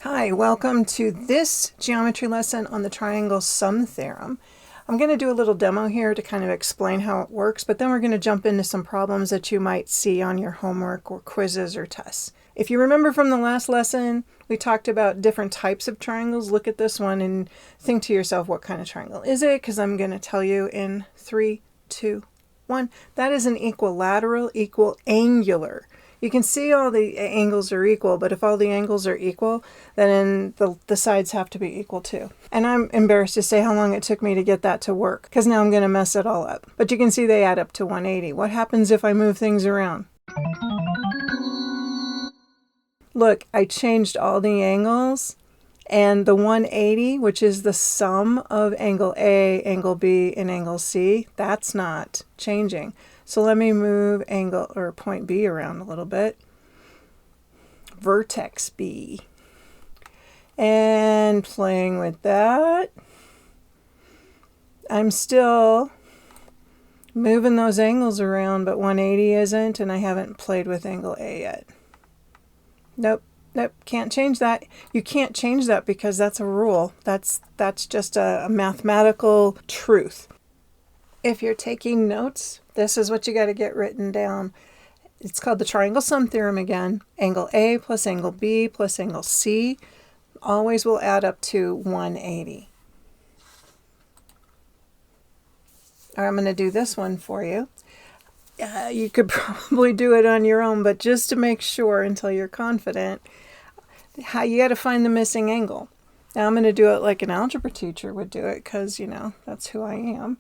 Hi, welcome to this geometry lesson on the triangle sum theorem. I'm going to do a little demo here to kind of explain how it works, but then we're going to jump into some problems that you might see on your homework or quizzes or tests. If you remember from the last lesson, we talked about different types of triangles. Look at this one and think to yourself, what kind of triangle is it? Because I'm going to tell you in 3, 2, 1. That is an equilateral, equiangular. You can see all the angles are equal, but if all the angles are equal, then the sides have to be equal too. And I'm embarrassed to say how long it took me to get that to work, because now I'm going to mess it all up. But you can see they add up to 180. What happens if I move things around? Look, I changed all the angles, and the 180, which is the sum of angle A, angle B, and angle C, that's not changing. So let me move angle or point B around a little bit. Vertex B. And playing with that, I'm still moving those angles around, but 180 isn't, and I haven't played with angle A yet. Nope, can't change that. You can't change that because that's a rule. That's just a mathematical truth. If you're taking notes, this is what you got to get written down. It's called the triangle sum theorem again. Angle A plus angle B plus angle C always will add up to 180. All right, I'm going to do this one for you. You could probably do it on your own, but just to make sure until you're confident, you got to find the missing angle. Now I'm going to do it like an algebra teacher would do it because, that's who I am.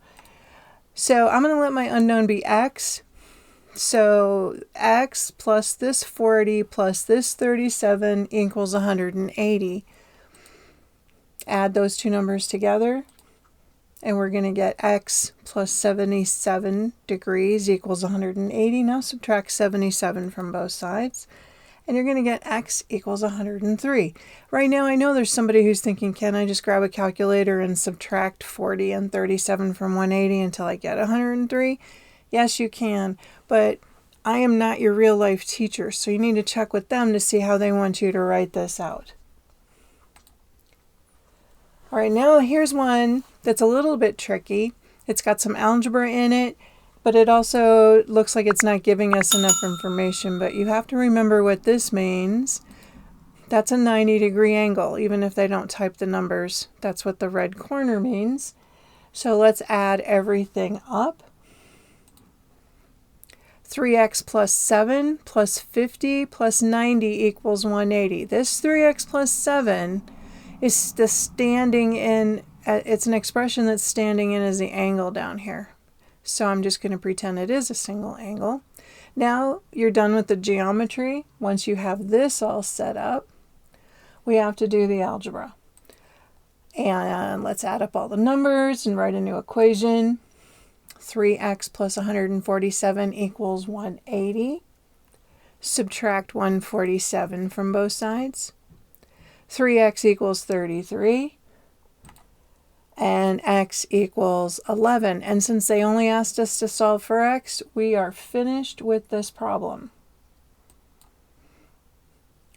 So I'm going to let my unknown be x. So x plus this 40 plus this 37 equals 180. Add those two numbers together, and we're going to get x plus 77 degrees equals 180. Now subtract 77 from both sides, and you're going to get x equals 103. Right now, I know there's somebody who's thinking, can I just grab a calculator and subtract 40 and 37 from 180 until I get 103? Yes, you can, but I am not your real life teacher, so you need to check with them to see how they want you to write this out. All right, now here's one that's a little bit tricky. It's got some algebra in it, but it also looks like it's not giving us enough information. But you have to remember what this means. That's a 90-degree angle, even if they don't type the numbers. That's what the red corner means. So let's add everything up. 3x plus 7 plus 50 plus 90 equals 180. This 3x plus 7 is the standing in, it's an expression that's standing in as the angle down here. So I'm just going to pretend it is a single angle. Now you're done with the geometry. Once you have this all set up, we have to do the algebra. And let's add up all the numbers and write a new equation. 3x plus 147 equals 180. Subtract 147 from both sides. 3x equals 33. And x equals 11. And since they only asked us to solve for x, we are finished with this problem.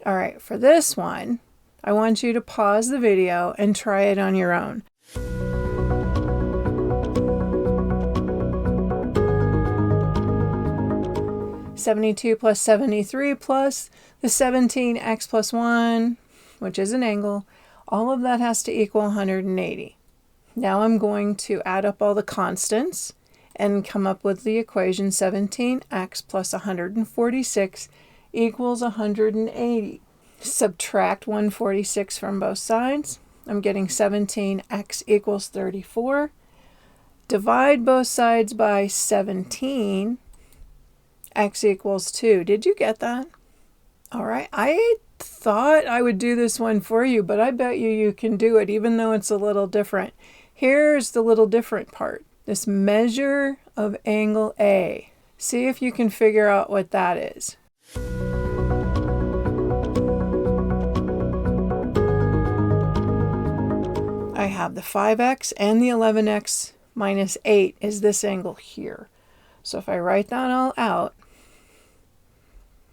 All right, for this one, I want you to pause the video and try it on your own. (72 plus 73 plus the 17x plus 1, which is an angle, all of that has to equal 180. Now I'm going to add up all the constants and come up with the equation 17x plus 146 equals 180. Subtract 146 from both sides. I'm getting 17x equals 34. Divide both sides by 17. X equals 2. Did you get that? All right. I thought I would do this one for you, but I bet you can do it, even though it's a little different. Here's the little different part. This measure of angle A. See if you can figure out what that is. I have the 5x and the 11x minus 8 is this angle here. So if I write that all out,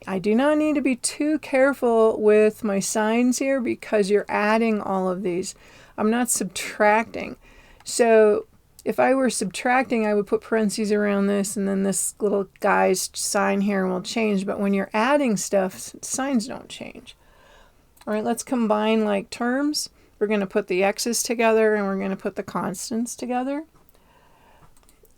I do not need to be too careful with my signs here because you're adding all of these. I'm not subtracting. So if I were subtracting, I would put parentheses around this, and then this little guy's sign here will change. But when you're adding stuff, signs don't change. All right, let's combine like terms. We're going to put the x's together, and we're going to put the constants together.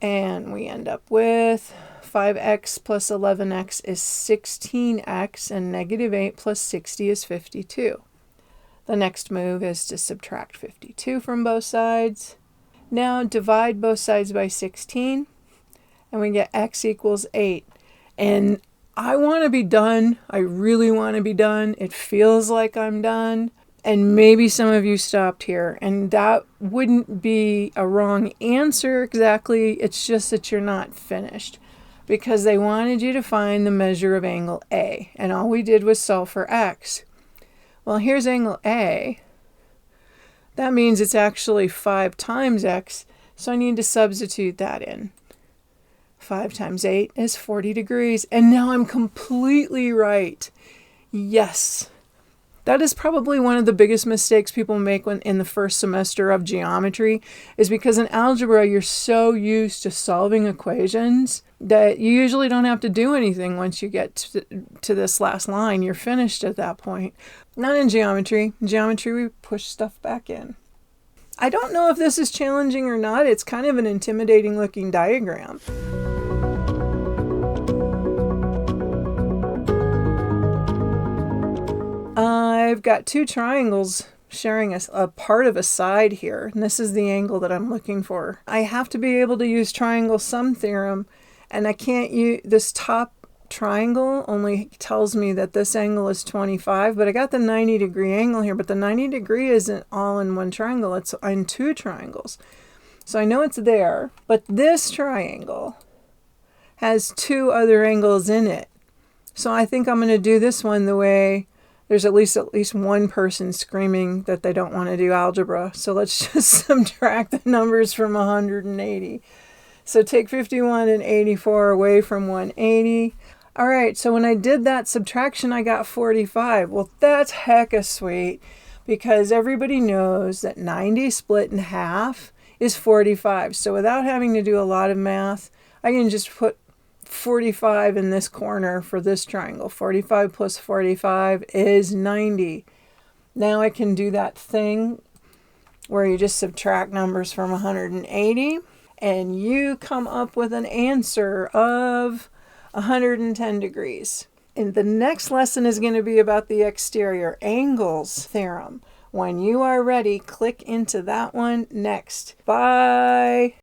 And we end up with 5x plus 11x is 16x, and negative 8 plus 60 is 52. The next move is to subtract 52 from both sides. Now divide both sides by 16, and we get x equals 8. And I want to be done. I really want to be done. It feels like I'm done. And maybe some of you stopped here, and that wouldn't be a wrong answer exactly. It's just that you're not finished because they wanted you to find the measure of angle A, and all we did was solve for x. Well, here's angle A. That means it's actually 5 times x, so I need to substitute that in. 5 times 8 is 40 degrees, and now I'm completely right. Yes. That is probably one of the biggest mistakes people make when in the first semester of geometry, is because in algebra you're so used to solving equations that you usually don't have to do anything once you get to this last line. You're finished at that point. Not in geometry. In geometry we push stuff back in. I don't know if this is challenging or not. It's kind of an intimidating looking diagram. I've got two triangles sharing a part of a side here, and this is the angle that I'm looking for. I have to be able to use triangle sum theorem, and I can't use this top triangle only tells me that this angle is 25, but I got the 90-degree angle here, but the 90-degree isn't all in one triangle, it's in two triangles. So I know it's there, but this triangle has two other angles in it. So I think I'm going to do this one the way there's at least one person screaming that they don't want to do algebra. So let's just subtract the numbers from 180. So take 51 and 84 away from 180. All right, so when I did that subtraction, I got 45. Well, that's hecka sweet because everybody knows that 90 split in half is 45. So without having to do a lot of math, I can just put 45 in this corner for this triangle. 45 plus 45 is 90. Now I can do that thing where you just subtract numbers from 180 and you come up with an answer of 110 degrees. And the next lesson is going to be about the exterior angles theorem. When you are ready, click into that one next. Bye.